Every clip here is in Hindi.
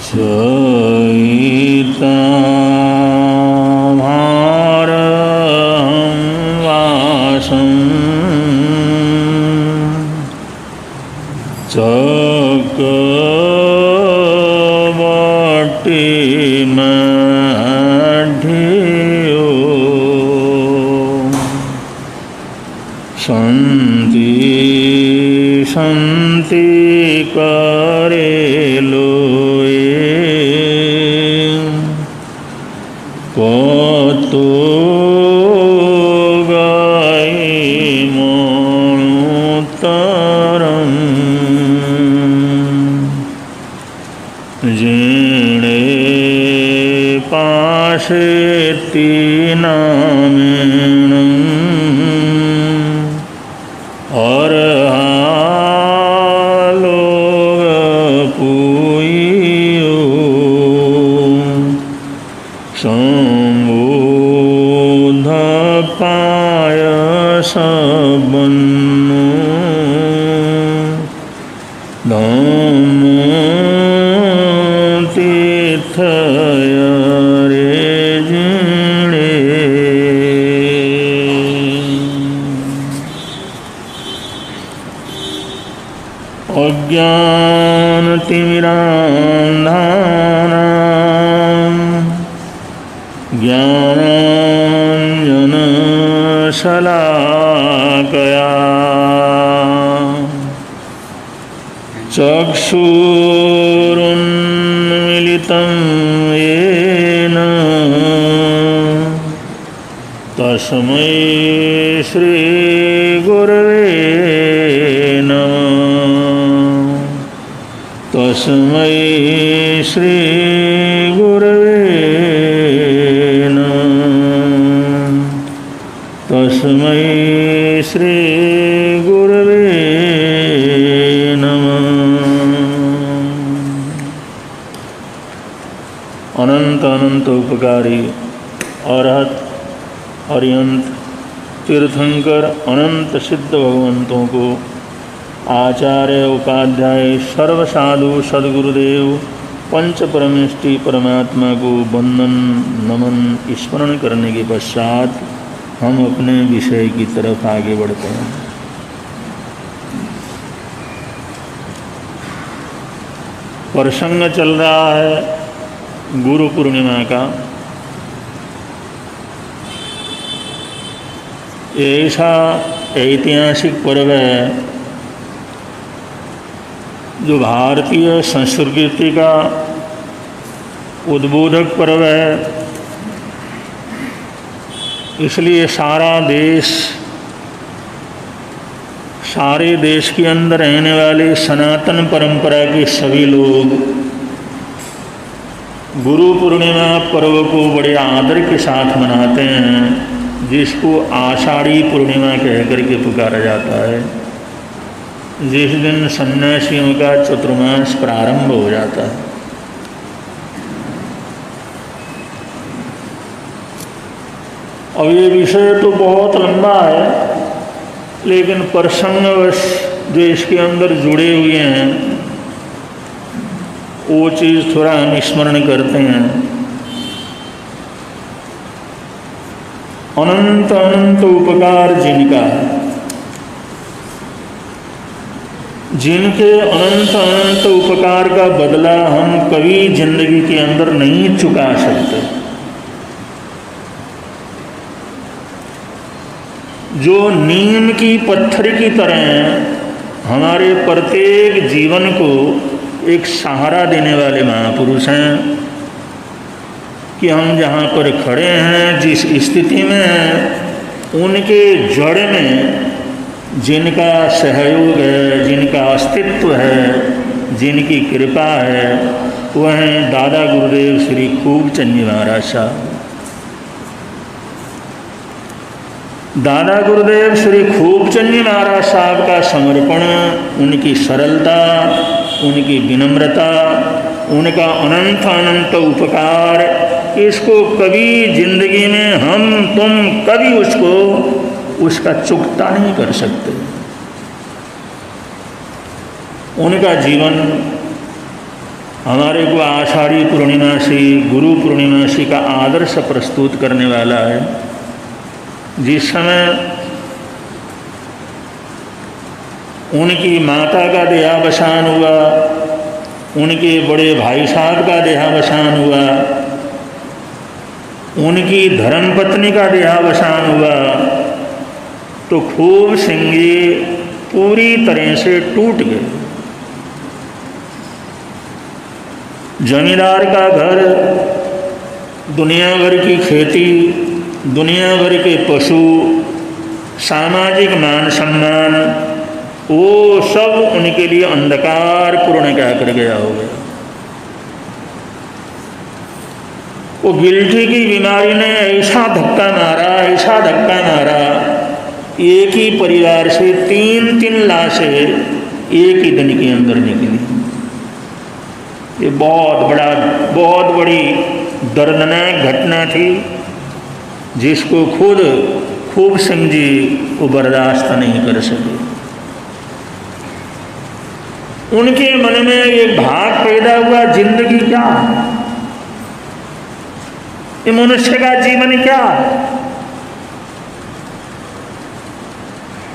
चैताभारं वासं चक्रवर्तिमध्ययो सन्ति सन्ति करेलोए कतो गई मणुतरं जिणे पाशे तीनामेण और लोग पुइयो संबोध पाय सबन्नु धम्म तीर्थय रे जिणे अज्ञानतिमिरान्धानां ज्ञानाञ्जनशलाकया चक्षुरुन्मीलितं येन तस्मै श्रीगुरवे नमः। तस्मै श्रीगुरवे नमः। तस्मै श्रीगुरवे नमः। अनंत अनंत उपकारी अरहत अरियंत तीर्थंकर अनंत सिद्ध भगवंतों को, आचार्य उपाध्याय सर्वसाधु सद्गुरुदेव पंच परमेष्टि परमात्मा को वंदन नमन स्मरण करने के पश्चात हम अपने विषय की तरफ आगे बढ़ते हैं। प्रसंग चल रहा है गुरु पूर्णिमा का। ऐसा ऐतिहासिक पर्व है जो भारतीय संस्कृति का उद्बोधक पर्व है। इसलिए सारे देश के अंदर रहने वाले सनातन परंपरा के सभी लोग गुरु पूर्णिमा पर्व को बड़े आदर के साथ मनाते हैं, जिसको आषाढ़ी पूर्णिमा कहकर के पुकारा जाता है। जिस दिन सन्यासियों का चतुर्मास प्रारंभ हो जाता है। अब ये विषय तो बहुत लंबा है, लेकिन प्रसंगवश जो इसके अंदर जुड़े हुए हैं वो चीज़ थोड़ा हम स्मरण करते हैं। अनंत अनंत उपकार जिनके अनंत अनंत उपकार का बदला हम कभी जिंदगी के अंदर नहीं चुका सकते। जो नीम की पत्थर की तरह हमारे प्रत्येक जीवन को एक सहारा देने वाले महापुरुष हैं कि हम जहाँ पर खड़े हैं, जिस स्थिति में हैं, उनके जड़ में जिनका सहयोग है, जिनका अस्तित्व है, जिनकी कृपा है, वह हैं दादा गुरुदेव श्री खूबचंद जी महाराज साहब। दादा गुरुदेव श्री खूबचंद जी महाराज साहब का समर्पण, उनकी सरलता, उनकी विनम्रता, उनका अनंत अनंत उपकार, इसको कभी जिंदगी में हम तुम कभी उसका चुकता नहीं कर सकते। उनका जीवन हमारे को आषाढ़ी पूर्णिमा से गुरु पूर्णिमा से का आदर्श प्रस्तुत करने वाला है। जिस समय उनकी माता का देहावसान हुआ, उनके बड़े भाई साहब का देहावसान हुआ, उनकी धर्मपत्नी का देहावसान हुआ, तो खूब सिंह पूरी तरह से टूट गए। जमींदार का घर, दुनिया भर की खेती, दुनिया भर के पशु, सामाजिक मान सम्मान, वो सब उनके लिए अंधकार पूर्ण क्या कर गया हो गया। वो गिल्टी की बीमारी ने ऐसा धक्का मारा, एक ही परिवार से 3-3 लाशें एक ही दिन के अंदर निकली। ये बहुत बड़ी दर्दनाक घटना थी, जिसको खुद खूब सिंह जी वो बर्दाश्त नहीं कर सके। उनके मन में एक भाव पैदा हुआ, जिंदगी क्या है, ये मनुष्य का जीवन क्या है,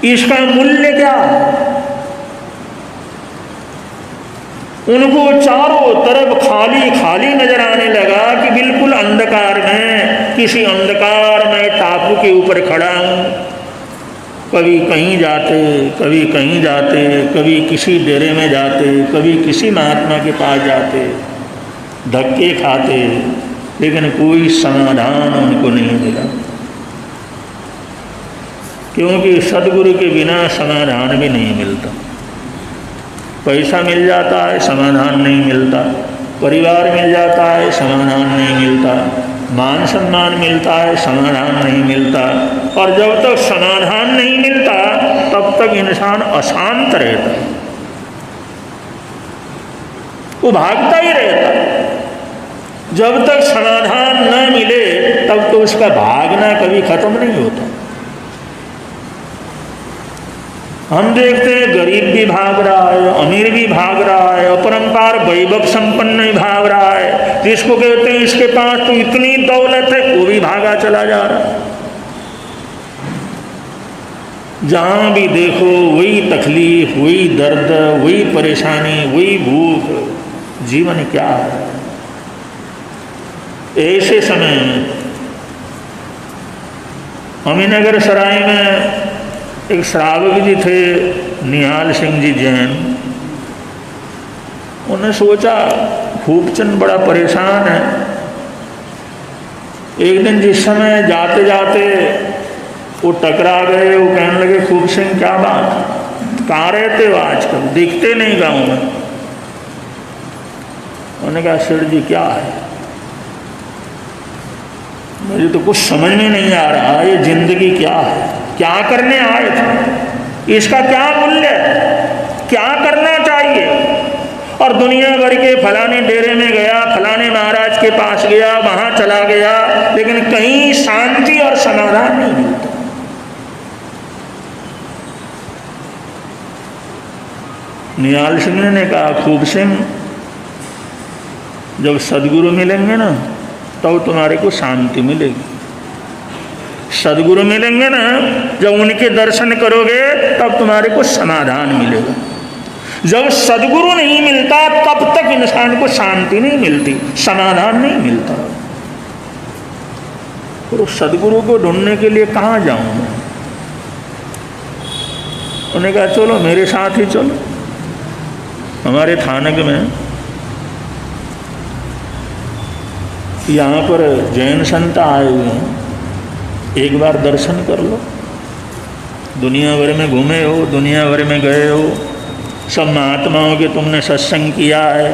इसका मूल्य क्या है। उनको चारों तरफ खाली खाली नजर आने लगा कि बिल्कुल अंधकार में, किसी अंधकार में टापू के ऊपर खड़ा हूँ। कभी कहीं जाते, कभी कहीं जाते, कभी किसी डेरे में जाते, कभी किसी महात्मा के पास जाते, धक्के खाते, लेकिन कोई समाधान उनको नहीं मिला। क्योंकि सदगुरु के बिना समाधान भी नहीं मिलता। पैसा मिल जाता है, समाधान नहीं मिलता। परिवार मिल जाता है, समाधान नहीं मिलता। मान सम्मान मिलता है, समाधान नहीं मिलता। और जब तक समाधान नहीं मिलता तब तक इंसान अशांत रहता है, वो भागता ही रहता है। जब तक समाधान न मिले तब तो उसका भागना कभी खत्म नहीं होता। हम देखते हैं गरीब भी भाग रहा है, अमीर भी भाग रहा है, अपरंपार वैभव संपन्न भी भाग रहा है। जिसको कहते हैं इसके पास तो इतनी दौलत है, वो भी भागा चला जा रहा है। जहाँ भी देखो वही तकलीफ, वही दर्द, वही परेशानी, वही भूख। जीवन क्या है? ऐसे समय में अमीनगर सराय में एक श्रावक जी थे, निहाल सिंह जी जैन। उन्हें सोचा खूबचंद बड़ा परेशान है। एक दिन जिस समय जाते जाते वो टकरा गए, वो कहने लगे खूब सिंह क्या बात, कहाँ रहते हो आजकल, दिखते नहीं गाँव में। उन्होंने कहा सेठ जी क्या है, मुझे तो कुछ समझ में नहीं आ रहा, ये जिंदगी क्या है, क्या करने आए थे, इसका क्या मूल्य है, क्या करना चाहिए। और दुनिया भर के फलाने डेरे में गया, फलाने महाराज के पास गया, वहां चला गया, लेकिन कहीं शांति और समाधान नहीं मिलता। निहाल सिंह ने कहा खूब सिंह, जब सदगुरु मिलेंगे ना तब तुम्हारे को शांति मिलेगी। सदगुरु मिलेंगे ना, जब उनके दर्शन करोगे तब तुम्हारे को समाधान मिलेगा। जब सदगुरु नहीं मिलता तब तक इंसान को शांति नहीं मिलती, समाधान नहीं मिलता। और सदगुरु को ढूंढने के लिए कहाँ जाऊँ मैं? उन्होंने कहा चलो मेरे साथ ही चलो। हमारे थानक में यहाँ पर जैन संत आए हुए हैं, एक बार दर्शन कर लो। दुनिया भर में घूमे हो, दुनिया भर में गए हो, सब महात्माओं के तुमने सत्संग किया है,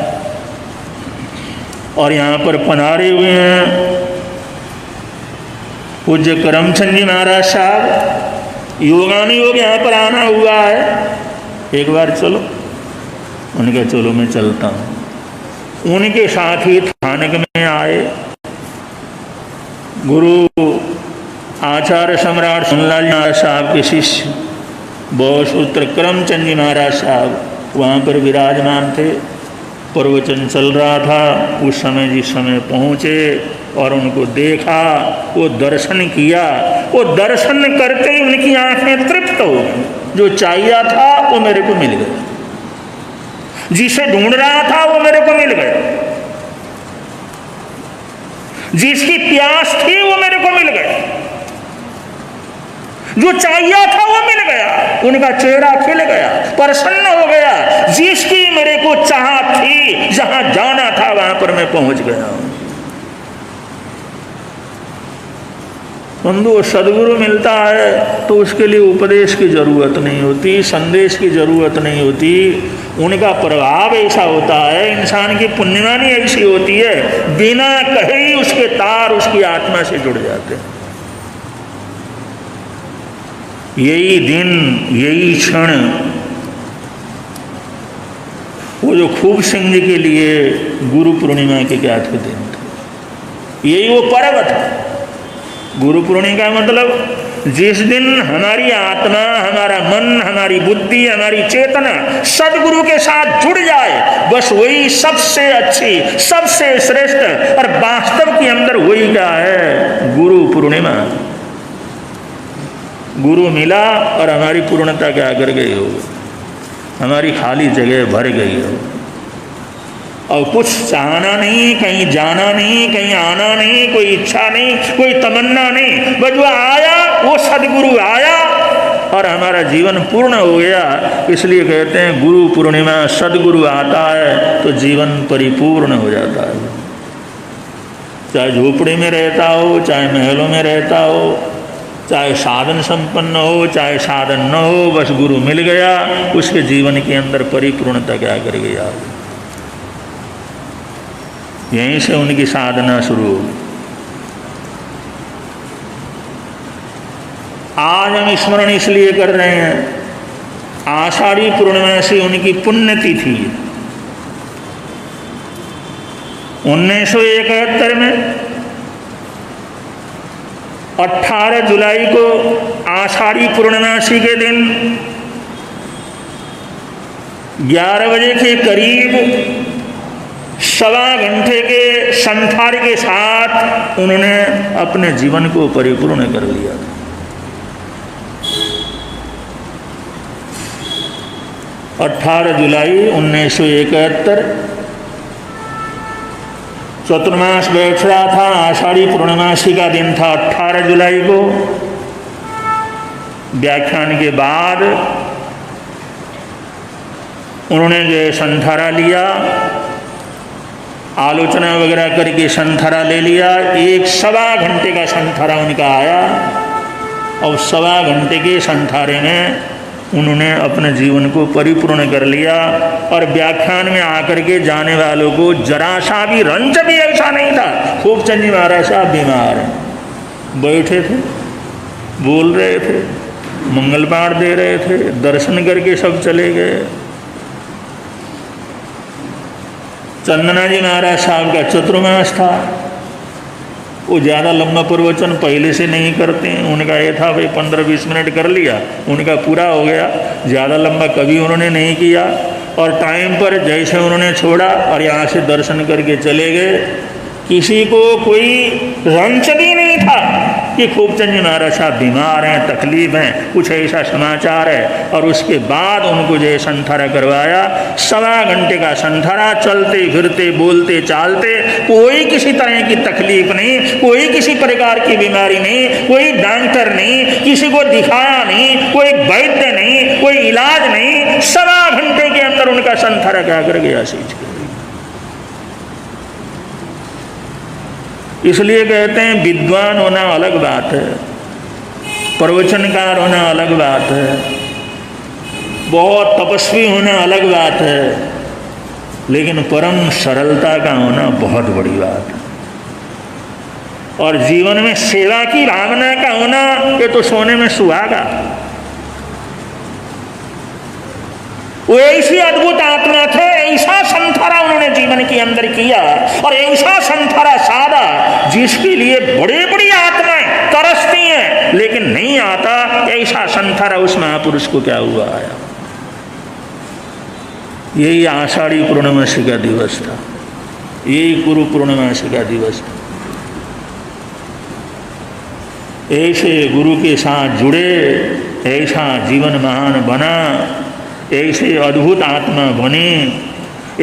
और यहाँ पर पधारे हुए हैं पूज्य करमचंद जी महाराज साहब, योगानुयोग यहाँ पर आना हुआ है, एक बार चलो। उन्होंने कहा चलो मैं चलता हूँ। उनके साथ ही थानक में आए गुरु आचार्य सम्राट सुनलाल महाराज साहब के शिष्य बहुसूत्र करमचंद जी महाराज साहब वहाँ पर विराजमान थे। प्रवचन चल रहा था, उस समय जिस समय पहुँचे और उनको देखा, वो दर्शन किया, वो दर्शन करते ही उनकी आंखें तृप्त हो गई। जो चाहिए था वो मेरे को मिल गया, जिसे ढूंढ रहा था वो मेरे को मिल गया, जिसकी प्यास थी वो मेरे को मिल गया, जो चाहिए था वो मिल गया। उनका चेहरा खिल गया, प्रसन्न हो गया। जिसकी मेरे को चाहत थी, जहां जाना था वहां पर मैं पहुंच गया। बंधु, सदगुरु मिलता है तो उसके लिए उपदेश की जरूरत नहीं होती, संदेश की जरूरत नहीं होती। उनका प्रभाव ऐसा होता है, इंसान की पुण्यवानी ऐसी होती है, बिना कहे ही उसके तार उसकी आत्मा से जुड़ जाते हैं। यही दिन, यही क्षण वो जो खूब सिंह जी के लिए गुरु पूर्णिमा के क्या थे दिन थे, यही वो पर्व था। गुरु पूर्णिमा का मतलब जिस दिन हमारी आत्मा, हमारा मन, हमारी बुद्धि, हमारी चेतना सदगुरु के साथ जुड़ जाए, बस वही सबसे अच्छी, सबसे श्रेष्ठ। और वास्तव के अंदर वही क्या है? गुरु पूर्णिमा। गुरु मिला और हमारी पूर्णता क्या कर गई हो, हमारी खाली जगह भर गई हो। और कुछ चाहना नहीं, कहीं जाना नहीं, कहीं आना नहीं, कोई इच्छा नहीं, कोई तमन्ना नहीं, बस वो आया, वो सदगुरु आया और हमारा जीवन पूर्ण हो गया। इसलिए कहते हैं गुरु पूर्णिमा, सदगुरु आता है तो जीवन परिपूर्ण हो जाता है। चाहे झोपड़ी में रहता हो, चाहे महलों में रहता हो, चाहे साधन संपन्न हो, चाहे साधन न हो, बस गुरु मिल गया, उसके जीवन के अंदर परिपूर्णता क्या कर गया। यहीं से उनकी साधना शुरू होगी। आज हम स्मरण इसलिए कर रहे हैं, आषाढ़ी पूर्णिमा से उनकी पुण्यतिथि 1971 में 18 जुलाई को आषाढ़ी पूर्णिमासी के दिन 11 बजे के करीब 1.25 घंटे के संथार के साथ उन्होंने अपने जीवन को परिपूर्ण कर लिया था। अठारह जुलाई 1971 चतुर्मास बैठ रहा था, आषाढ़ी पूर्णिमासी का दिन था 18 जुलाई को। व्याख्यान के बाद उन्होंने जो संथारा लिया, आलोचना वगैरह करके संथारा ले लिया। 1.25 घंटे का संथारा उनका आया और 1.25 घंटे के संथारे में उन्होंने अपने जीवन को परिपूर्ण कर लिया। और व्याख्यान में आकर के जाने वालों को जरा सा भी रंज भी ऐसा नहीं था। खूबचंद जी महाराज साहब बीमार हैं, बैठे थे, बोल रहे थे, मंगल पाठ दे रहे थे, दर्शन करके सब चले गए। चंदना जी महाराज साहब का चतुर्मास था, वो ज़्यादा लंबा प्रवचन पहले से नहीं करते हैं। उनका ये था भाई 15-20 मिनट कर लिया, उनका पूरा हो गया। ज़्यादा लंबा कभी उन्होंने नहीं किया और टाइम पर जैसे उन्होंने छोड़ा और यहाँ से दर्शन करके चले गए। किसी को कोई रंच भी नहीं था कि खूबचंद जी महाराज साहब बीमार हैं, तकलीफ हैं, कुछ ऐसा समाचार है। और उसके बाद उनको जो संथारा करवाया, 1.25 घंटे का संथारा, चलते फिरते बोलते चालते, कोई किसी तरह की तकलीफ नहीं, कोई किसी प्रकार की बीमारी नहीं, कोई डॉक्टर नहीं, किसी को दिखाया नहीं, कोई वैद्य नहीं, कोई इलाज नहीं। 1.25 घंटे के अंदर उनका संथारा क्या कर गया सींच के। इसलिए कहते हैं विद्वान होना अलग बात है, प्रवचनकार होना अलग बात है, बहुत तपस्वी होना अलग बात है, लेकिन परम सरलता का होना बहुत बड़ी बात है। और जीवन में सेवा की भावना का होना, ये तो सोने में सुहागा। वो ऐसी अद्भुत आत्मा थे, ऐसा संथारा उन्होंने जीवन के अंदर किया और ऐसा संथारा साधा जिसके लिए बड़ी बड़ी आत्माएं तरसती हैं लेकिन नहीं आता। ऐसा संथारा उस महापुरुष को क्या हुआ आया। यही आषाढ़ी पूर्णिमासी का दिवस था, यही गुरु पूर्णिमासी का दिवस था। ऐसे गुरु के साथ जुड़े, ऐसा जीवन महान बना, ऐसे अद्भुत आत्मा बने,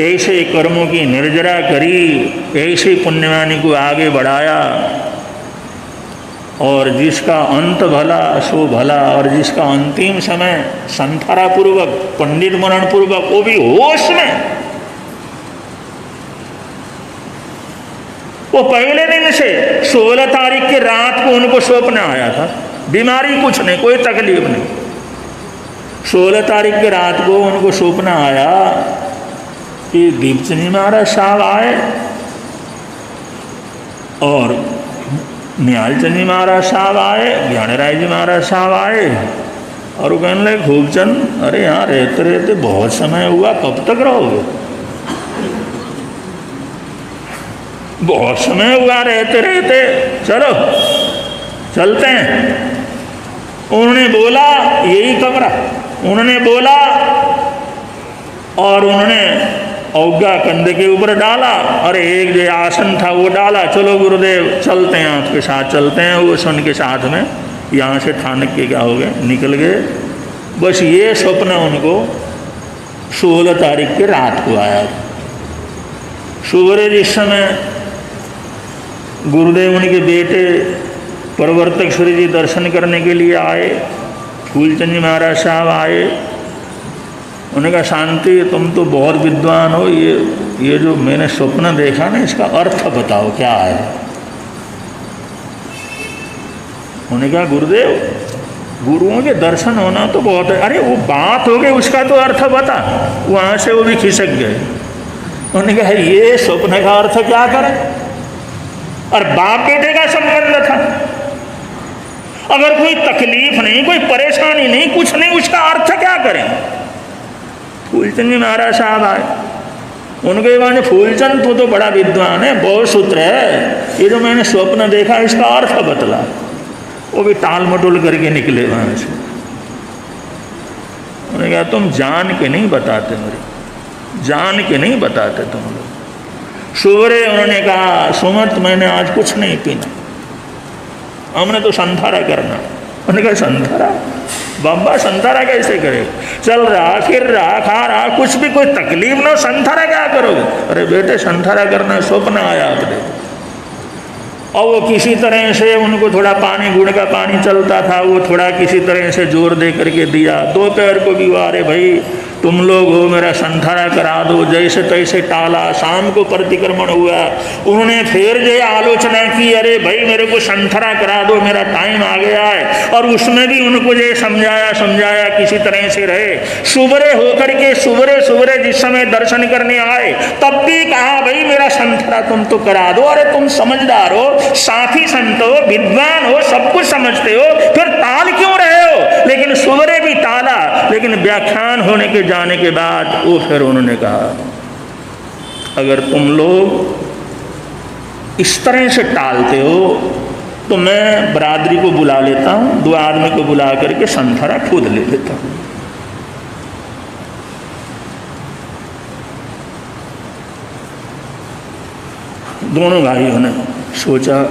ऐसे कर्मों की निर्जरा करी, ऐसे पुण्यवानी को आगे बढ़ाया, और जिसका अंत भला सो भला, और जिसका अंतिम समय संथारा पूर्वक, पंडित मरण पूर्वक, वो भी होश में। वो पहले दिन से 16 तारीख की रात को उनको स्वप्न आया था, बीमारी कुछ नहीं, कोई तकलीफ नहीं। 16 तारीख की रात को उनको स्वप्न आया कि दीपचंद महाराज साहब आए और निहालचंद जी महाराज साहब आए, ज्ञानराय जी महाराज साहब आए, और वो कहने लगे खूबचंद, अरे यहाँ रहते रहते बहुत समय हुआ, कब तक रहोगे? बहुत समय हुआ रहते रहते, चलो चलते हैं। उन्होंने बोला यही कमरा, उन्होंने बोला और उन्होंने औगा कंधे के ऊपर डाला और एक जो आसन था वो डाला, चलो गुरुदेव चलते हैं, आपके साथ चलते हैं। वो सुन के साथ में यहाँ से ठानक के क्या हो गए, निकल गए। बस ये स्वप्न उनको 16 तारीख की रात को आया। सुबह जिस समय गुरुदेव उनके बेटे प्रवर्तक श्री जी दर्शन करने के लिए आए, फूलचंद जी महाराज साहब आए, उन्होंने कहा शांति तुम तो बहुत विद्वान हो, ये जो मैंने स्वप्न देखा ना इसका अर्थ बताओ क्या है। उन्होंने कहा गुरुदेव गुरुओं के दर्शन होना तो बहुत है, अरे वो बात हो गई उसका तो अर्थ बता। वहाँ से वो भी खिसक गए। उन्होंने कहा ये स्वप्न का अर्थ क्या करें, और बाप बेटे का संबंध था, अगर कोई तकलीफ नहीं, कोई परेशानी नहीं, कुछ नहीं, उसका अर्थ क्या करें। फूलचंद जी महाराज साहब आए, उनके बाद फूलचंद तो बड़ा विद्वान है, बहुत सूत्र है, ये जो मैंने स्वप्न देखा इसका अर्थ बतला। वो भी टाल मटोल करके निकले वहाँ से। उन्होंने कहा तुम जान के नहीं बताते, मेरे जान के नहीं बताते तुम लोग। सुबह उन्होंने कहा सुमत मैंने आज कुछ नहीं पीना, हमने तो संथारा करना। उन्होंने कहा संथारा बाबा, संथारा कैसे करे, चल रहा फिर रहा खा रहा, कुछ भी कोई तकलीफ ना, संथारा क्या करोगे। अरे बेटे संथारा करना स्वप्न आया आपने। और वो किसी तरह से उनको थोड़ा पानी, गुड़ का पानी चलता था, वो थोड़ा किसी तरह से जोर दे करके दिया। दोपहर को भी अरे भाई तुम लोग हो, मेरा संथारा करा दो, जैसे तैसे टाला। शाम को प्रतिक्रमण हुआ, उन्होंने फिर जो आलोचना की, अरे भाई मेरे को संथारा करा दो, मेरा टाइम आ गया है। और उसमें भी उनको जो समझाया किसी तरह से रहे। सुबह होकर के सुबह जिस समय दर्शन करने आए तब भी कहा भाई मेरा संथारा तुम तो करा दो। अरे तुम समझदार हो, साथी संत हो, विद्वान हो, सब कुछ समझते हो, फिर टाल क्यों रहे हो। लेकिन सुबह भी टाला, लेकिन व्याख्यान होने के जाने के बाद वो फिर उन्होंने कहा अगर तुम लोग इस तरह से टालते हो तो मैं बरादरी को बुला लेता हूँ, 2 आदमी को बुला करके संथारा खुद ले लेता हूँ। दोनों भाइयों ने सोचा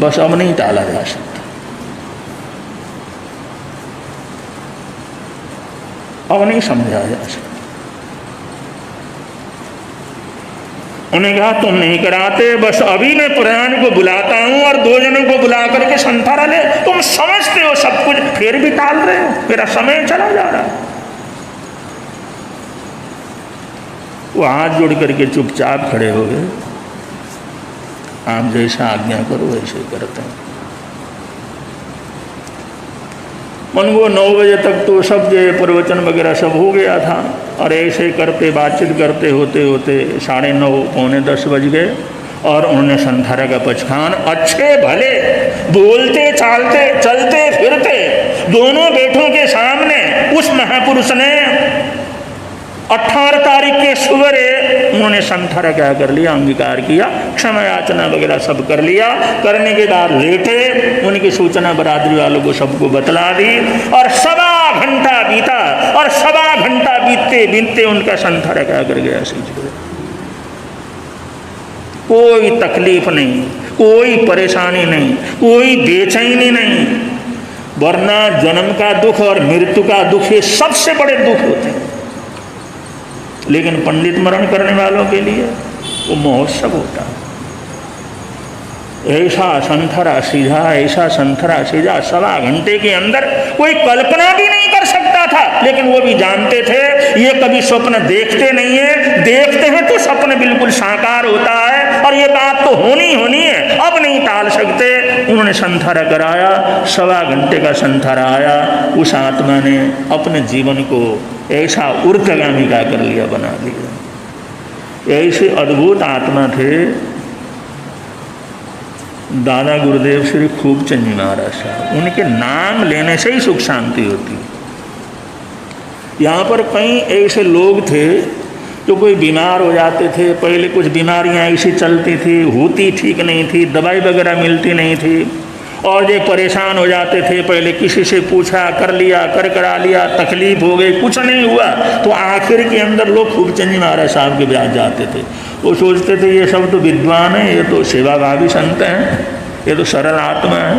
बस अब नहीं टाला जा सकता, अब नहीं समझा जा सकता। उन्हें कहा तुम नहीं कराते, बस अभी मैं प्रधान को बुलाता हूं और 2 जनों को बुला करके संथारा ले। तुम समझते हो सब कुछ, फिर भी टाल रहे हो, मेरा समय चला जा रहा है। वो हाथ जोड़ करके चुपचाप खड़े हो गए। आप जैसा आज्ञा करो वैसे करते हैं। मन वो 9 बजे तक तो सब जो प्रवचन वगैरह सब हो गया था, और ऐसे करते बातचीत करते होते 9:30 पौने 10 बज गए। और उन्होंने संथारा का पचखान अच्छे भले बोलते चालते चलते फिरते दोनों बेटों के सामने उस महापुरुष ने 18 तारीख के सुबह उन्होंने संथारा क्या कर लिया, अंगीकार किया, क्षमा याचना वगैरह सब कर लिया। करने के बाद लेटे, उनकी सूचना बरादरी वालों को सबको बतला दी और 1.25 घंटा बीता और 1.25 घंटा बीतते बीतते उनका संथारा क्या कर गया, सींच गया। कोई तकलीफ नहीं, कोई परेशानी नहीं, कोई बेचैनी नहीं, वरना जन्म का दुख और मृत्यु का दुख ये सबसे बड़े दुख होते हैं, लेकिन पंडित मरण करने वालों के लिए वो महोत्सव होता है। ऐसा संथरा सीधा, ऐसा संथरा सीधा 1.25 घंटे के अंदर कोई कल्पना भी नहीं कर सकता था, लेकिन वो भी जानते थे ये कभी स्वप्न देखते नहीं है, देखते हैं तो स्वप्न बिल्कुल साकार होता है और ये बात तो होनी होनी है, अब नहीं टाल सकते। उन्होंने संथारा कराया, 1.25 घंटे का संथारा आया। उस आत्मा ने अपने जीवन को ऐसा ऊर्ध्वगामी का कर लिया, बना दिया। ऐसे अद्भुत आत्मा थे दादा गुरुदेव श्री खूबचंद जी महाराज साहब। उनके नाम लेने से ही सुख शांति होती। यहाँ पर कई ऐसे लोग थे जो कोई बीमार हो जाते थे, पहले कुछ बीमारियाँ ऐसी चलती थी, होती ठीक नहीं थी, दवाई वगैरह मिलती नहीं थी, और ये परेशान हो जाते थे। पहले किसी से पूछा, कर लिया, करा लिया, तकलीफ हो गई, कुछ नहीं हुआ, तो आखिर के अंदर लोग खूबचंद जी महाराज साहब के ब्याज जाते थे। वो सोचते थे ये सब तो विद्वान है, ये तो सेवाभावी संत हैं, ये तो सरल आत्मा है।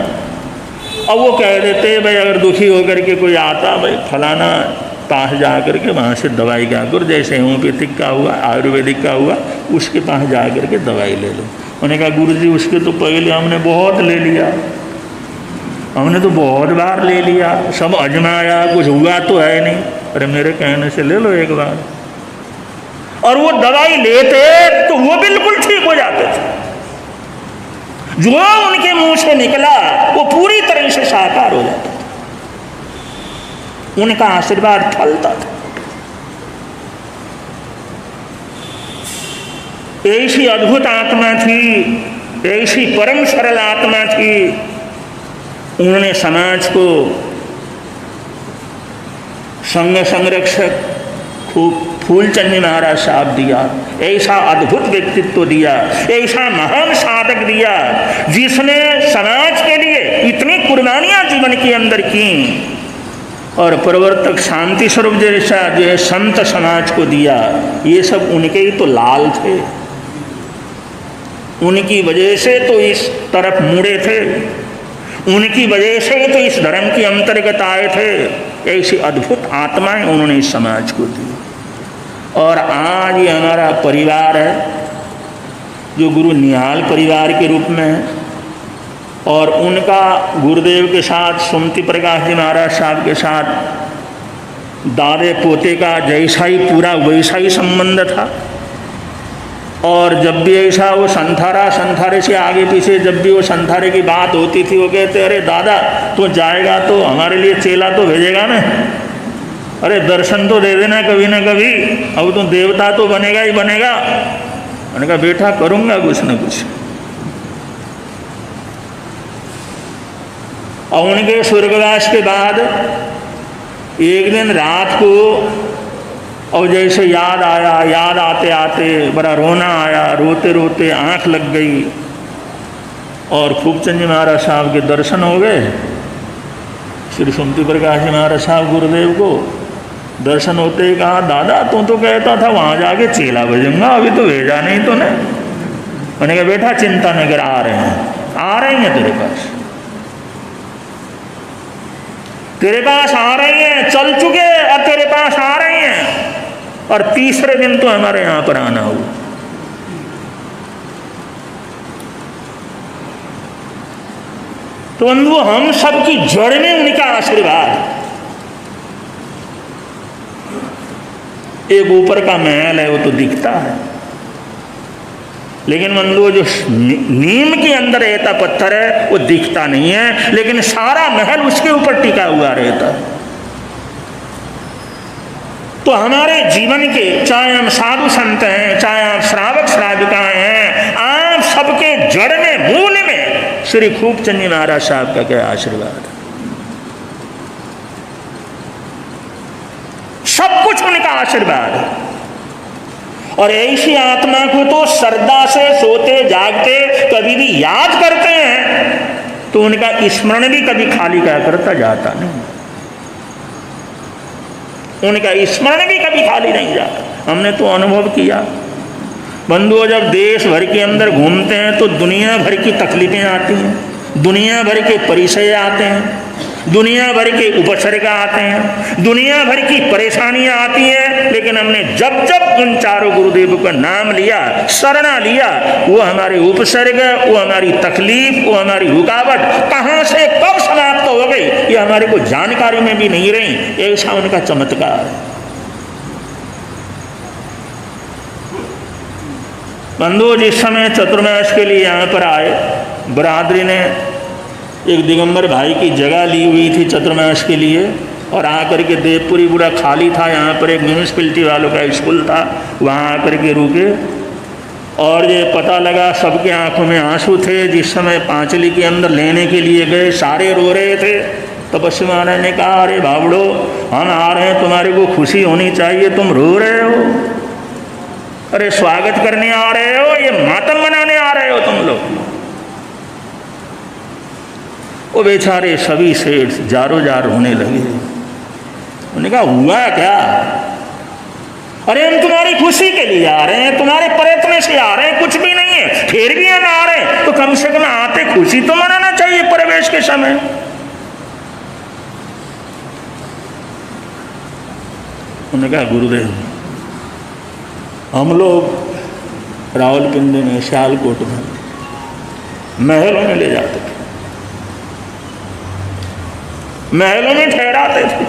अब वो कह देते भाई अगर दुखी होकर के कोई आता, भाई फलाना पास जा कर के वहाँ से दवाई क्या करो, जैसे होम्योपैथिक का हुआ, आयुर्वेदिक का हुआ, उसके पास जा कर के दवाई ले लो। उन्होंने कहा गुरु जी उसके तो पहले हमने बहुत ले लिया, हमने तो बहुत बार ले लिया, सब आजमाया, कुछ हुआ तो है नहीं। अरे मेरे कहने से ले लो एक बार। और वो दवाई लेते तो वो बिल्कुल ठीक हो जाते थे। जो उनके मुंह से निकला वो पूरी तरह से साकार हो जाता था, उनका आशीर्वाद फलता था। ऐसी अद्भुत आत्मा थी, ऐसी परम सरल आत्मा थी। उन्होंने समाज को संघ संरक्षक फूलचंद जी महाराज साहब दिया, ऐसा अद्भुत व्यक्तित्व दिया, ऐसा महान साधक दिया, जिसने समाज के लिए इतनी कुर्बानियां जीवन के अंदर की, और प्रवर्तक शांति स्वरूप जैसा जो है संत समाज को दिया। ये सब उनके ही तो लाल थे, उनकी वजह से तो इस तरफ मुड़े थे, उनकी वजह से ही तो इस धर्म के अंतर्गत आए थे। ऐसी अद्भुत आत्माएं उन्होंने इस समाज को दी। और आज ये हमारा परिवार है जो गुरु निहाल परिवार के रूप में है, और उनका गुरुदेव के साथ, सुमति प्रकाश जी महाराज साहब के साथ दादे पोते का जैसा ही पूरा वैसा ही संबंध था। और जब भी ऐसा वो संथारे से आगे पीछे जब भी वो संथारे की बात होती थी, वो कहते अरे दादा तो जाएगा तो हमारे लिए चेला तो भेजेगा ना, अरे दर्शन तो दे देना कभी ना कभी, अब तो देवता तो बनेगा ही बनेगा। मैंने कहा बेटा करूँगा कुछ न कुछ। और उनके स्वर्गवास के बाद एक दिन रात को, और जैसे याद आया, याद आते आते बड़ा रोना आया, रोते रोते आंख लग गई, और खूबचंद जी महाराज साहब के दर्शन हो गए। श्री सुमति प्रकाश जी महाराज साहब गुरुदेव को दर्शन होते ही कहा दादा तू तो कहता था वहाँ जाके चेला भेजूंगा, अभी तो भेजा नहीं तो ने। मैंने कहा बेटा चिंता न कर, आ रहे हैं तेरे पास, तेरे पास आ रही हैं, चल चुके अब तेरे पास आ रही हैं, और तीसरे दिन तो हमारे यहाँ पर आना हो। तो बंधु हम सबकी जड़ में उनका आशीर्वाद। एक ऊपर का महल है वो तो दिखता है, लेकिन बंधु जो नीम के अंदर रहता पत्थर है वो दिखता नहीं है, लेकिन सारा महल उसके ऊपर टिका हुआ रहता है। तो हमारे जीवन के, चाहे हम साधु संत हैं, चाहे आप श्रावक श्राविकाएं हैं, आप सबके जड़ में, मूल में श्री खूबचंद जी महाराज साहब का क्या आशीर्वाद है। सब कुछ उनका आशीर्वाद है। और ऐसी आत्मा को तो श्रद्धा से सोते जागते कभी भी याद करते हैं तो उनका स्मरण भी कभी खाली क्या करता जाता नहीं, उनका स्मरण भी कभी खाली नहीं जाता। हमने तो अनुभव किया बंधुओं, जब देश भर के अंदर घूमते हैं तो दुनिया भर की तकलीफें आती हैं, दुनिया भर के परिचय आते हैं, दुनिया भर के उपसर्ग आते हैं, दुनिया भर की परेशानियां आती हैं, लेकिन हमने जब जब उन चारों गुरुदेवों का नाम लिया, शरणा लिया, वो हमारे उपसर्ग, वो हमारी तकलीफ, वो हमारी रुकावट कहाँ से कब समाप्त हो गई ये हमारे को जानकारी में भी नहीं रही। ऐसा उनका चमत्कार है। बंधु, जिस समय चतुर्मास के लिए यहाँ पर आए, बरादरी ने एक दिगंबर भाई की जगह ली हुई थी चतुर्मास के लिए, और आकर के देवपुरी पूरा खाली था, यहाँ पर एक म्यूनिसिपैलिटी वालों का स्कूल था, वहाँ आकर के रुके और ये पता लगा सबके आंखों में आंसू थे। जिस समय पांचली के अंदर लेने के लिए गए सारे रो रहे थे। तपस्वी महाराज ने कहा, अरे बाबड़ो, हम आ रहे हैं, तुम्हारे को खुशी होनी चाहिए, तुम रो रहे हो? अरे स्वागत करने आ रहे हो, ये मातम मनाने आ रहे हो तुम लोग? वो बेचारे सभी सेठ जारो जार होने लगे। उन्होंने कहा, हुआ क्या? अरे हम तुम्हारी खुशी के लिए आ रहे हैं, तुम्हारे प्रयत्न से आ रहे हैं, कुछ भी नहीं है, फिर भी हम आ रहे हैं तो कम से कम आते खुशी तो मनाना चाहिए प्रवेश के समय। उन्होंने कहा, गुरुदेव, हम लोग रावलपिंडी में, सियालकोट में महलों में ले जाते थे, महलों में ठहराते थे।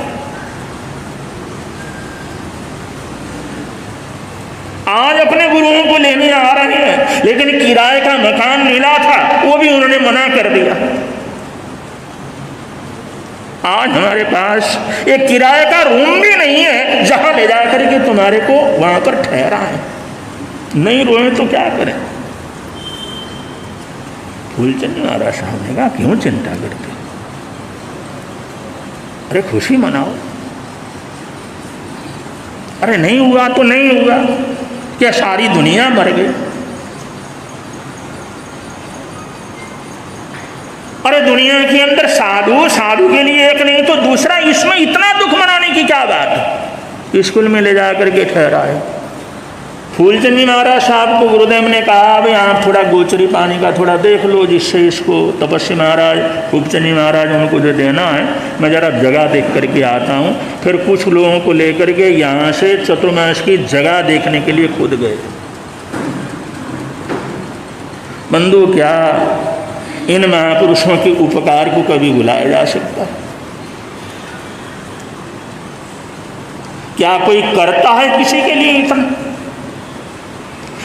आज अपने गुरुओं को लेने आ रहे हैं, लेकिन किराए का मकान मिला था वो भी उन्होंने मना कर दिया। आज हमारे पास एक किराए का रूम भी नहीं है जहां ले जाकर के तुम्हारे को वहां पर ठहरा है। नहीं रोए तो क्या करें? फूलचंद महाराज साहब ने कहा, क्यों चिंता करते, अरे खुशी मनाओ। अरे नहीं हुआ तो नहीं हुआ, क्या सारी दुनिया मर गई? अरे दुनिया के अंदर साधु, साधु के लिए एक नहीं तो दूसरा, इसमें इतना दुख मनाने की क्या बात है? स्कूल में ले जाकर के ठहराए। फूलचंद महाराज साहब को गुरुदेव ने कहा, भाई आप थोड़ा गोचरी पानी का थोड़ा देख लो, जिससे इसको तपस्वी महाराज, फूलचंद महाराज उनको जो देना है, मैं जरा जगह देख करके आता हूँ। फिर कुछ लोगों को लेकर के यहाँ से चतुर्मास की जगह देखने के लिए खुद गए। बंधु, क्या इन महापुरुषों के उपकार को कभी भुलाया जा सकता है? क्या कोई करता है किसी के लिए इतना?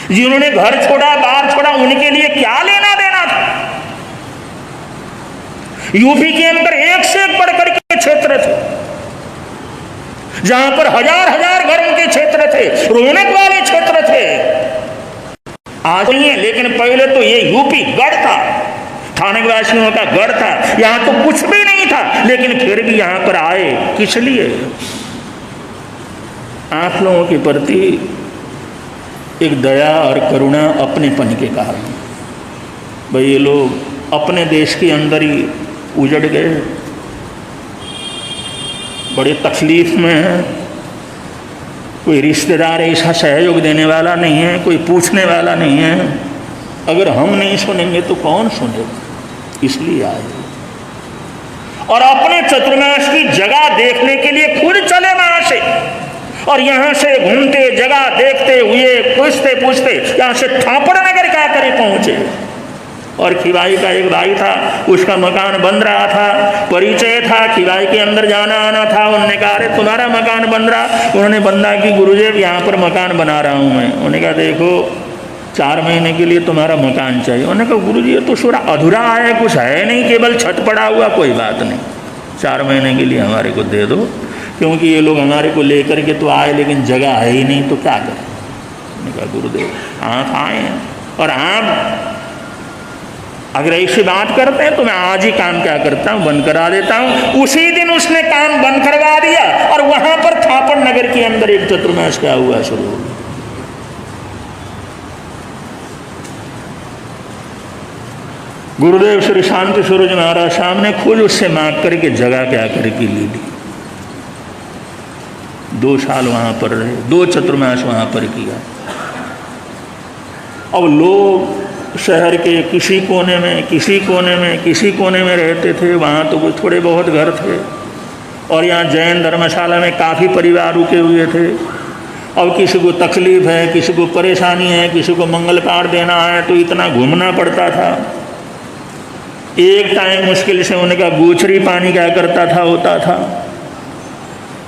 जिन्होंने घर छोड़ा, बाहर छोड़ा, उनके लिए क्या लेना देना था? यूपी के अंदर एक से एक बढ़कर के क्षेत्र थे, जहां पर हजार हजार घरों के क्षेत्र थे, रौनक वाले क्षेत्र थे। आज नहीं है, लेकिन पहले तो ये यूपी गढ़ था, थाने वासियों का गढ़ था। यहां तो कुछ भी नहीं था, लेकिन फिर भी यहां पर आए किस लिए? आप लोगों के प्रति एक दया और करुणा, अपनेपन के कारण। भाई ये लोग अपने देश के अंदर ही उजड़ गए, बड़े तकलीफ में हैं, कोई रिश्तेदार ऐसा सहयोग देने वाला नहीं है, कोई पूछने वाला नहीं है। अगर हम नहीं सुनेंगे तो कौन सुनेगा? इसलिए आए और अपने चतुर्मास की जगह देखने के लिए खुद चले वहां से, और यहाँ से घूमते, जगह देखते हुए, पूछते पूछते यहाँ से थापड़ नगर क्या करे पहुँचे। और खिवाई का एक भाई था, उसका मकान बन रहा था, परिचय था, खिवाई के अंदर जाना आना था। उन्होंने कहा, अरे तुम्हारा मकान बन रहा? उन्होंने बंदा की, गुरुदेव यहाँ पर मकान बना रहा हूँ मैं। उन्होंने कहा, देखो 4 महीने के लिए तुम्हारा मकान चाहिए। उन्होंने कहा, गुरुजी ये तो थोड़ा अधूरा है, कुछ है नहीं, केवल छत पड़ा हुआ। कोई बात नहीं, 4 महीने के लिए हमारे को दे दो, क्योंकि ये लोग हमारे को लेकर के तो आए, लेकिन जगह है ही नहीं, तो क्या करें? मैंने कहा, गुरुदेव आप आए हैं और आप अगर ऐसी बात करते हैं तो मैं आज ही काम क्या करता हूँ, बंद करा देता हूँ। उसी दिन उसने काम बंद करवा दिया और वहाँ पर थापड़ नगर के अंदर एक चतुर्मास क्या हुआ शुरू हो गया। गुरुदेव श्री शांति स्वरूप महाराज सामने खुद उससे मांग करके जगह क्या करके ले ली। 2 साल वहाँ पर रहे, 2 चतुर्मास वहाँ पर किया। अब लोग शहर के किसी कोने में रहते थे। वहाँ तो कुछ थोड़े बहुत घर थे और यहाँ जैन धर्मशाला में काफ़ी परिवार रुके हुए थे। अब किसी को तकलीफ़ है, किसी को परेशानी है, किसी को मंगल पाठ देना है, तो इतना घूमना पड़ता था। एक टाइम मुश्किल से उनका गोचरी पानी क्या करता था, होता था।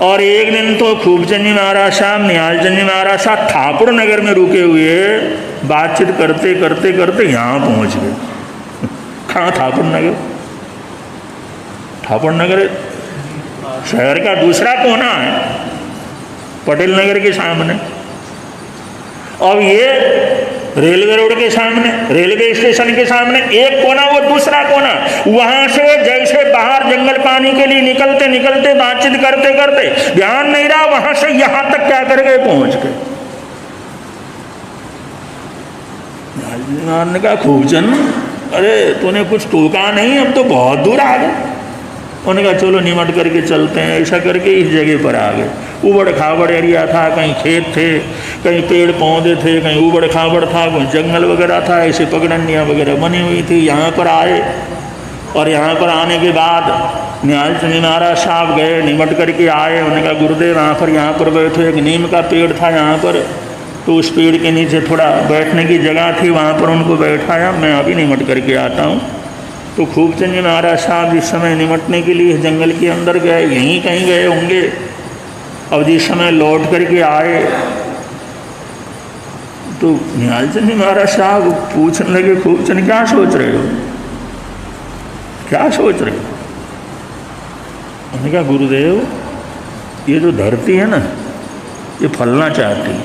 और एक दिन तो खूबचंद जी महाराज साहब, निहालचंद जी महाराज साहब ठाकुर नगर में रुके हुए बातचीत करते करते करते यहाँ पहुँच गए। कहाँ? ठाकुर नगर। ठाकुर नगर शहर का दूसरा कोना है, पटेल नगर के सामने। अब ये रेलवे रोड के सामने, रेलवे स्टेशन के सामने एक कोना, वो दूसरा कोना। वहां से जैसे बाहर जंगल पानी के लिए निकलते निकलते बातचीत करते करते ध्यान नहीं रहा, वहां से यहां तक क्या कर गए, पहुंच गए। ने कहा खूबचंद, अरे तूने कुछ टोका नहीं, अब तो बहुत दूर आ गए। उन्होंने कहा चलो निमट करके चलते हैं। ऐसा करके इस जगह पर आ गए। उबड़ खाबड़ एरिया था, कहीं खेत थे, कहीं पेड़ पौधे थे, कहीं उबड़ खाबड़ था, कहीं जंगल वगैरह था, ऐसे पगडंडियाँ वगैरह बनी हुई थी। यहाँ पर आए और यहाँ पर आने के बाद निहालचंद जी महाराज साहब गए, निमट करके आए। उन्होंने कहा गुरुदेव यहाँ पर बैठो। एक नीम का पेड़ था यहाँ पर, तो उस पेड़ के नीचे थोड़ा बैठने की जगह थी, वहाँ पर उनको बैठाया। मैं अभी निमट करके आता हूँ। तो खूबचंद जी महाराज साहब जिस समय निमटने के लिए जंगल के अंदर गए, यहीं कहीं गए होंगे। अब जिस समय लौट करके आए तो निहालचंद जी महाराज साहब पूछने लगे, खूबचंद क्या सोच रहे हो, क्या सोच रहे हो? उन्होंने कहा गुरुदेव, ये जो धरती है ना, ये फलना चाहती है।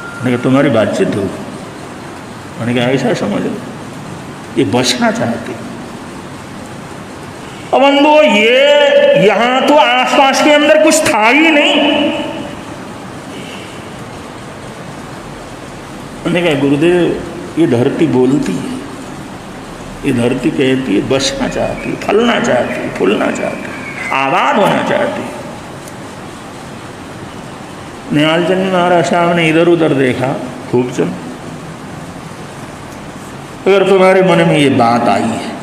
उन्होंने कहा तुम्हारी बातचीत हो? उन्होंने कहा ऐसा समझ लो, ये बचना चाहती। अब बंधु, ये यहां तो आसपास के अंदर कुछ था ही नहीं। उन्होंने कहा गुरुदेव, ये धरती बोलती है, ये धरती कहती है बचना चाहती, फलना चाहती, फूलना चाहती, आबाद होना चाहती। निहालचंद महाराज साहब ने इधर उधर देखा। खूबचंद, अगर तुम्हारे मन में ये बात आई है,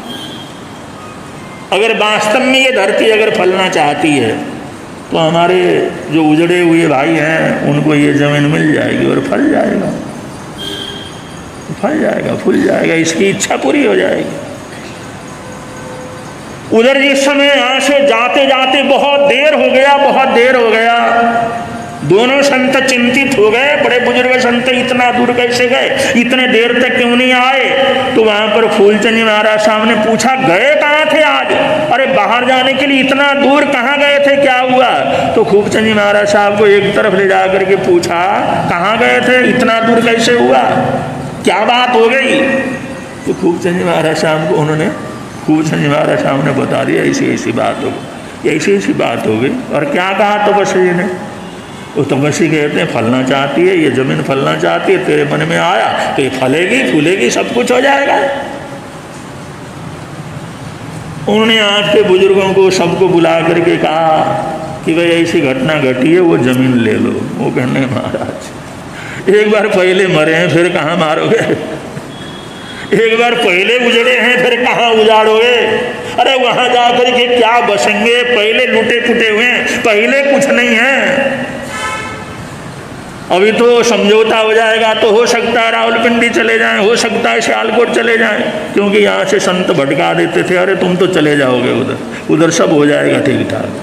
अगर वास्तव में ये धरती अगर फलना चाहती है, तो हमारे जो उजड़े हुए भाई हैं उनको ये ज़मीन मिल जाएगी और फल जाएगा, फल जाएगा, फूल जाएगा, इसकी इच्छा पूरी हो जाएगी। उधर जिस समय यहाँ से जाते जाते बहुत देर हो गया, दोनों संत चिंतित हो गए। बड़े बुजुर्ग संत इतना दूर कैसे गए, इतने देर तक क्यों नहीं आए? तो वहां पर फूलचंद जी महाराज साहब ने पूछा, गए कहाँ थे आज? अरे बाहर जाने के लिए इतना दूर कहाँ गए थे, क्या हुआ? तो खूबचंद जी महाराज साहब को एक तरफ ले जा करके पूछा, कहाँ गए थे, इतना दूर कैसे हुआ, क्या बात हो गई? तो खूबचंद जी महाराज साहब को उन्होंने, खूबचंद जी महाराज साहब ने बता दिया, ऐसी ऐसी बात हो गई, ऐसी बात हो गई। और क्या कहा तपस्वी ने? वो तपस्वी कहते हैं फलना चाहती है, ये जमीन फलना चाहती है, तेरे मन में आया तो ये फलेगी, फूलेगी, सब कुछ हो जाएगा। उन्होंने आज के बुजुर्गों को सबको बुला करके कहा कि भाई ऐसी घटना घटी है, वो जमीन ले लो। वो कहने महाराज एक बार पहले मरे हैं, फिर कहाँ मारोगे? एक बार पहले उजड़े हैं, फिर कहाँ उजाड़ोगे? अरे वहाँ जा करके क्या बसेंगे? पहले लुटे पुटे हुए हैं, पहले कुछ नहीं है। अभी तो समझौता हो जाएगा, तो हो सकता है रावलपिंडी चले जाएं, हो सकता है सियालकोट चले जाएं, क्योंकि यहाँ से संत भटका देते थे, अरे तुम तो चले जाओगे उधर सब हो जाएगा ठीक ठाक।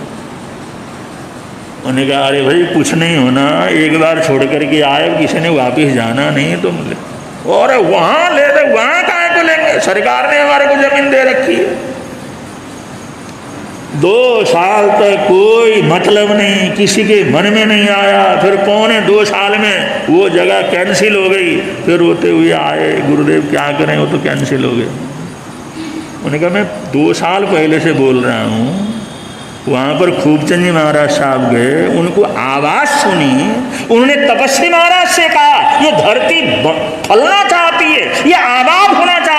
उन्होंने कहा अरे भाई कुछ नहीं होना, एक बार छोड़ करके आए, किसी ने वापिस जाना नहीं, तुम ले। और वहाँ ले दे, वहाँ काहे को लेंगे? सरकार ने हमारे को जमीन दे रखी है। 2 साल तक कोई मतलब नहीं, किसी के मन में नहीं आया। फिर 2.25 साल में वो जगह कैंसिल हो गई। फिर रोते हुए आए, गुरुदेव क्या करें, वो तो कैंसिल हो गया। उन्होंने कहा मैं 2 साल पहले से बोल रहा हूँ। वहाँ पर खूबचंद जी महाराज साहब गए, उनको आवाज़ सुनी, उन्होंने तपस्वी महाराज से कहा ये धरती फलना चाहती है, ये आबाद होना चाहती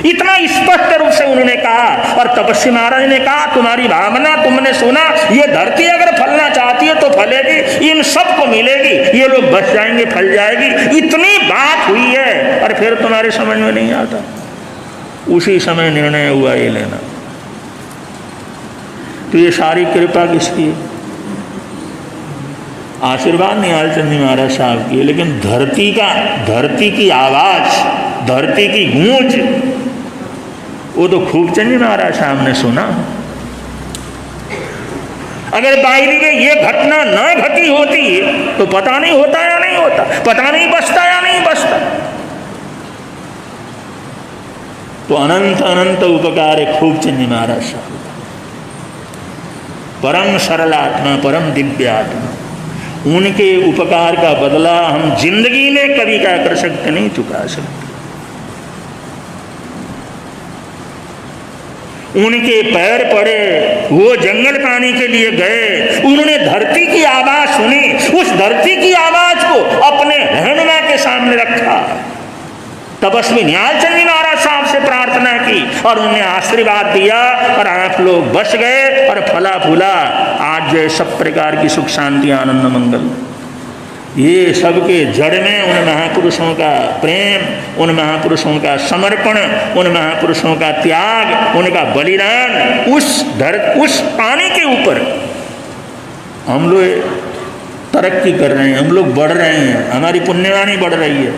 इतना स्पष्ट रूप से उन्होंने कहा। और तपस्वी महाराज ने कहा, तुम्हारी भावना तुमने सुना, ये धरती अगर फलना चाहती है तो फलेगी, इन सबको मिलेगी, ये लोग बच जाएंगे, फल जाएगी। इतनी बात हुई है और फिर तुम्हारे समझ में नहीं आता। उसी समय निर्णय हुआ ये लेना। तो ये सारी कृपा किसकी है? आशीर्वाद निहालचंद जी महाराज साहब की है, लेकिन धरती की आवाज, धरती की गूंज, वो तो खूबचंद जी महाराज साहब ने सुना। अगर बाइली में ये घटना न घटी होती तो पता नहीं होता या नहीं होता, पता नहीं बचता या नहीं बचता। तो अनंत अनंत उपकार है खूबचंद जी महाराज साहब, परम सरल आत्मा, परम दिव्य आत्मा। उनके उपकार का बदला हम जिंदगी में कभी क्या कर सकते नहीं चुका सकते। उनके पैर पड़े, वो जंगल पानी के लिए गए, उन्होंने धरती की आवाज सुनी, उस धरती की आवाज को अपने रहनुमा के सामने रखा। तपस्वी निहालचंद जी महाराज साहब से प्रार्थना की और उन्हें आशीर्वाद दिया और आप लोग बच गए और फला फूला। आज जो सब प्रकार की सुख शांति आनंद मंगल, ये सबके जड़ में उन महापुरुषों का प्रेम, उन महापुरुषों का समर्पण, उन महापुरुषों का त्याग, उनका बलिदान, उस पानी के ऊपर हम लोग तरक्की कर रहे हैं, हम लोग बढ़ रहे हैं, हमारी पुण्यवानी बढ़ रही है।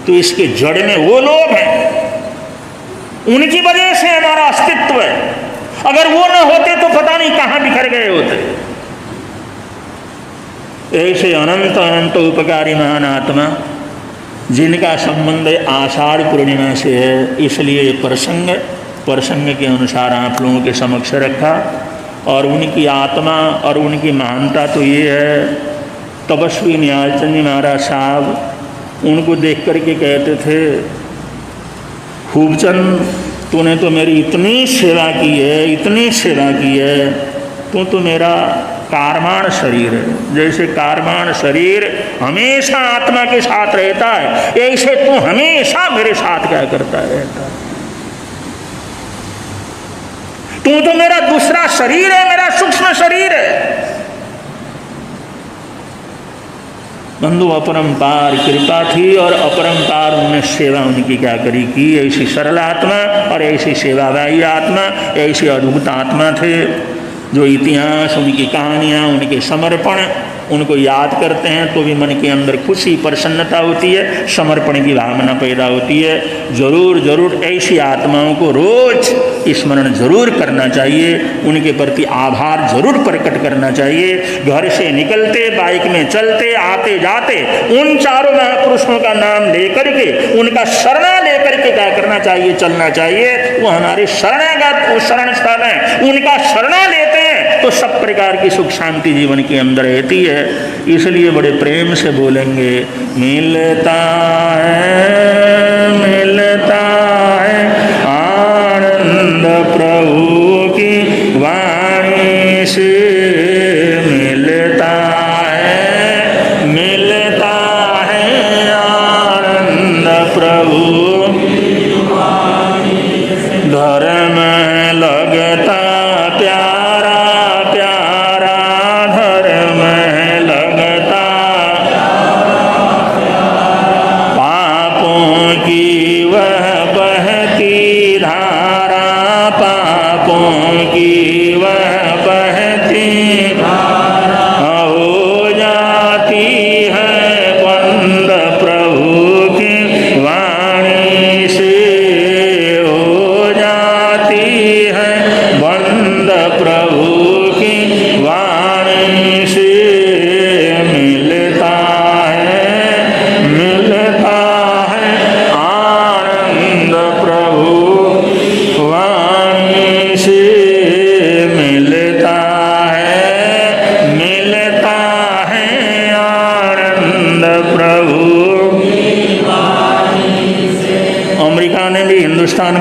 तो इसके जड़ में वो लोग हैं, उनकी वजह से हमारा अस्तित्व है। अगर वो न होते तो पता नहीं कहां बिखर गए होते। ऐसे अनंत अनंत उपकारी महान आत्मा जिनका संबंध आषाढ़ पूर्णिमा से है, इसलिए प्रसंग के अनुसार आप लोगों के समक्ष रखा। और उनकी आत्मा और उनकी महानता तो ये है, तपस्वी निहालचंद जी महाराज साहब उनको देख कर के कहते थे, खूबचंद तूने तो मेरी इतनी सेवा की है, इतनी सेवा की है, तू तो मेरा कारवाण शरीर है। जैसे कारवाण शरीर हमेशा आत्मा के साथ रहता है, ऐसे तू हमेशा मेरे साथ क्या करता रहता है। तू तो मेरा दूसरा शरीर है, मेरा सूक्ष्म शरीर है। बंधु अपरंपार कृपा थी और अपरंपार उन्होंने सेवा उनकी क्या करी की। ऐसी सरल आत्मा और ऐसी सेवाभावी आत्मा, ऐसी अद्भुत आत्मा थे जो इतिहास, उनकी कहानियाँ, उनके समर्पण, उनको याद करते हैं तो भी मन के अंदर खुशी प्रसन्नता होती है, समर्पण की भावना पैदा होती है। जरूर जरूर ऐसी आत्माओं को रोज स्मरण जरूर करना चाहिए, उनके प्रति आभार जरूर प्रकट करना चाहिए। घर से निकलते, बाइक में चलते, आते जाते उन चारों महापुरुषों का नाम लेकर के, उनका शरणा लेकर के क्या करना चाहिए, चलना चाहिए। वो हमारे शरणागत, वो शरण स्थल है, उनका शरणा लेते हैं तो सब प्रकार की सुख शांति जीवन के अंदर रहती है। इसलिए बड़े प्रेम से बोलेंगे, मिलता है आनंद प्रभु की वाणी से, मिलता है आनंद प्रभु धर्म लगता प्यारा प्यारा, धर्म लगता पापों की वह बहती धारा, पापों की वह बहती धारा हो जाती है बंद प्रभु की वाणी से, हो जाती है बंद प्रभु की वाणी से। मिलता है आनंद प्रभु वाणी से, मिलता है आनंद प्रभु। अमेरिका ने भी हिंदुस्तान